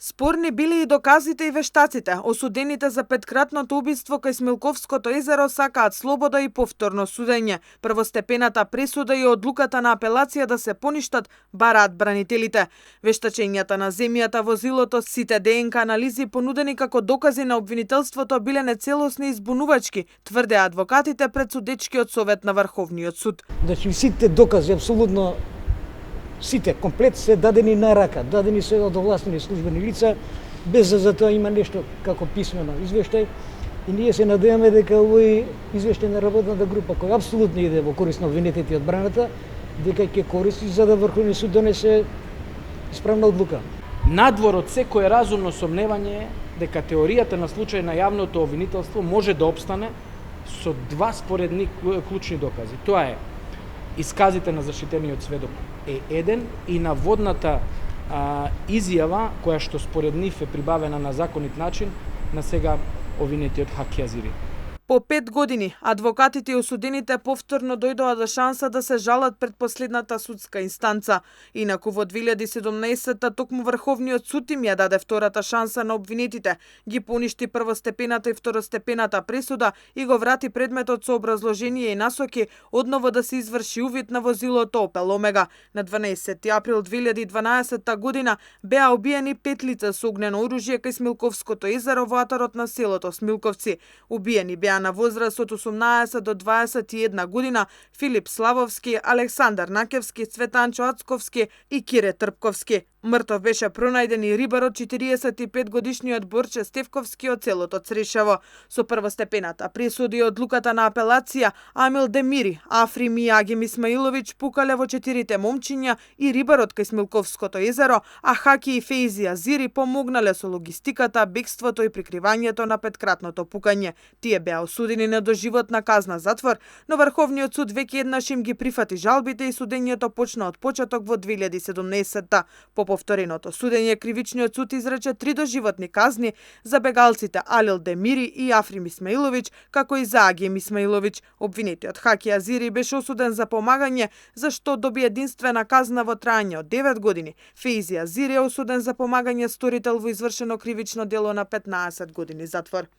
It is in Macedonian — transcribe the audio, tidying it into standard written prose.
Спорни били и доказите и вештаците. Осудените за петкратното убиство кај Смилковското езеро сакаат слобода и повторно судење. Првостепената пресуда и одлуката на апелација да се поништат бараат бранителите. Вештачењата на земјата, возилото, сите ДНК анализи понудени како докази на обвинителството биле нецелосни и збунувачки, тврде адвокатите пред судечкиот совет на Врховниот суд. Значи сите докази апсолутно сите, комплет се дадени на рака, дадени се од овластени службени лица, без да за тоа има нешто како писмено извештај. И ние се надеваме дека овој извештај на работната група, кој апсолутно иде во корист на обвинетите и одбраната, дека ќе користи за да Врховниот суд донесе исправна одлука. Надвор од секое разумно сомневање е дека теоријата на случај на јавното обвинителство може да опстане со два споредни клучни докази. Тоа е исказите на заштитениот сведок е еден и наводната изјава која што според нив е прибавена на законит начин на сега обвинетиот Хаки Азири. По 5 години, адвокатите и осудените повторно дојдоа до шанса да се жалат пред последната судска инстанца. Инаку во 2017-та токму Врховниот суд им ја даде втората шанса на обвинетите, ги поништи првостепената и второстепената пресуда и го врати предметот со образложение и насоки одново да се изврши увид на возилото Opel Omega. На 12 април 2012 година беа убиени 5 лица со огнено оружје кај Смилковското езеро во атарот на селото Смилковци. Убиени беа на возраст од 18 до 21 година Филип Славовски, Александар Накевски, Цветанчо Ацковски и Кире Трпковски. Мртов беше пронајден и рибарот 45 годишниот Борче Стевковски од селото Црешево. Со првостепената пресуда и одлуката на апелација, Амил Демири, Африм и Агим Исмаиловиќ пукале во 4 момчиња и рибарот кај Смилковското езеро, а Хаки и Фейзи Азири помогнале со логистиката, бегството и прикривањето на петкратното пукање. Тие беа осудени на доживотна казна затвор, но Врховниот суд веќе еднаш им ги прифати жалбите и судењето почна од почеток во 2017-та. По повтореното судење, кривичниот суд изрече 3 доживотни казни за бегалците Алил Демири и Африм Исмаиловиќ, како и за Агим Исмаиловиќ. Обвинетиот Хаки Азири беше осуден за помагање, за што доби единствена казна во траење од 9 години. Фейзи Азири е осуден за помагање сторител во извршено кривично дело на 15 години затвор.